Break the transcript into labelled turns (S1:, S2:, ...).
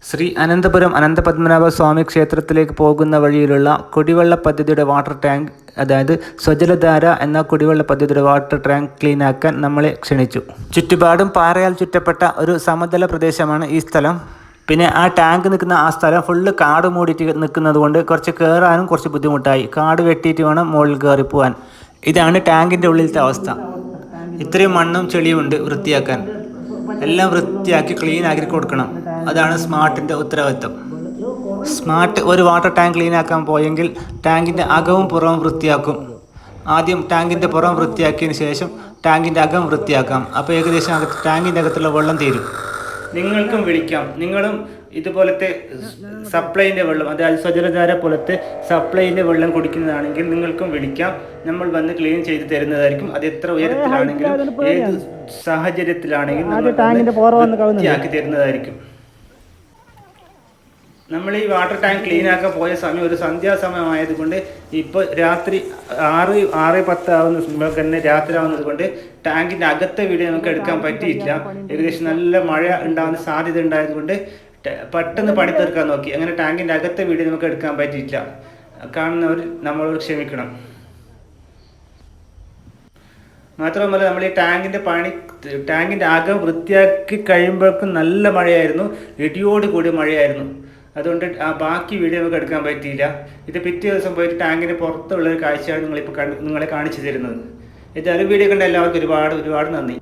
S1: ശ്രീ അനന്തപുരം അനന്തപത്മനാഭ സ്വാമി ക്ഷേത്രത്തിലേക്ക് പോകുന്ന വഴിയിലുള്ള കുടിവെള്ള പദ്ധതിയുടെ വാട്ടർ ടാങ്ക്, അതായത് സ്വജലധാര എന്ന കുടിവെള്ള പദ്ധതിയുടെ വാട്ടർ ടാങ്ക് ക്ലീനാക്കാൻ നമ്മളെ ക്ഷണിച്ചു. ചുറ്റുപാടും പാറയാൽ ചുറ്റപ്പെട്ട ഒരു സമതല പ്രദേശമാണ് ഈ സ്ഥലം. പിന്നെ ആ ടാങ്ക് നിൽക്കുന്ന ആ സ്ഥലം ഫുള്ള് കാട് മൂടിയിട്ട് നിൽക്കുന്നത് കൊണ്ട് കുറച്ച് കയറാനും കുറച്ച് ബുദ്ധിമുട്ടായി. കാട് വെട്ടിയിട്ട് വേണം മുകളിൽ കയറി പോകാൻ. ഇതാണ് ടാങ്കിൻ്റെ ഉള്ളിലത്തെ അവസ്ഥ. ഇത്രയും മണ്ണും ചെളിയും ഉണ്ട് വൃത്തിയാക്കാൻ. എല്ലാം വൃത്തിയാക്കി ക്ലീൻ ആക്കി കൊടുക്കണം. അതാണ് സ്മാർട്ടിൻ്റെ ഉത്തരവാദിത്വം. സ്മാർട്ട് ഒരു വാട്ടർ ടാങ്ക് ക്ലീൻ ആക്കാൻ പോയെങ്കിൽ ടാങ്കിൻ്റെ അകവും പുറവും വൃത്തിയാക്കും. ആദ്യം ടാങ്കിൻ്റെ പുറം വൃത്തിയാക്കിയതിന് ശേഷം ടാങ്കിൻ്റെ അകം വൃത്തിയാക്കാം. അപ്പോൾ ഏകദേശം ടാങ്കിൻ്റെ അകത്തുള്ള വെള്ളം തീരും. നിങ്ങൾക്കും വിളിക്കാം. നിങ്ങളും ഇതുപോലത്തെ സപ്ലൈൻ്റെ വെള്ളം, അതായത് സ്വജലധാര പോലത്തെ സപ്ലൈൻ്റെ വെള്ളം കുടിക്കുന്നതാണെങ്കിൽ നിങ്ങൾക്കും വിളിക്കാം. നമ്മൾ വന്ന് ക്ലീൻ ചെയ്ത് തരുന്നതായിരിക്കും. അത് എത്ര ഉയരത്തിലാണെങ്കിലും ഏത് സാഹചര്യത്തിലാണെങ്കിലും വൃത്തിയാക്കി തരുന്നതായിരിക്കും. നമ്മൾ ഈ വാട്ടർ ടാങ്ക് ക്ലീൻ ആക്കാൻ പോയ സമയം ഒരു സന്ധ്യാസമയമായതുകൊണ്ട് ഇപ്പോൾ രാത്രി 6-10 ആവുന്ന തന്നെ രാത്രി ആവുന്നത് കൊണ്ട് ടാങ്കിൻ്റെ അകത്തെ വീഡിയോ നമുക്ക് എടുക്കാൻ പറ്റിയില്ല. ഏകദേശം നല്ല മഴ ഉണ്ടാകുന്ന സാധ്യത ഉണ്ടായതുകൊണ്ട് പെട്ടെന്ന് പണി തീർക്കാൻ നോക്കി. അങ്ങനെ ടാങ്കിൻ്റെ അകത്തെ വീഡിയോ നമുക്ക് എടുക്കാൻ പറ്റിയില്ല. കാണുന്നവർ നമ്മളോട് ക്ഷമിക്കണം. മാത്രമല്ല, നമ്മൾ ഈ ടാങ്കിൻ്റെ അകം വൃത്തിയാക്കി കഴിയുമ്പോഴേക്കും നല്ല മഴയായിരുന്നു, ഇടിയോട് കൂടി മഴയായിരുന്നു. അതുകൊണ്ട് ആ ബാക്കി വീഡിയോ നമുക്ക് എടുക്കാൻ പറ്റിയില്ല. ഇത് പിറ്റേ ദിവസം പോയിട്ട് ടാങ്കിന് പുറത്തുള്ളൊരു കാഴ്ചയാണ് നിങ്ങളെ കാണിച്ചു തരുന്നത്. ഏതായാലും വീഡിയോ കണ്ട എല്ലാവർക്കും ഒരുപാട് നന്ദി.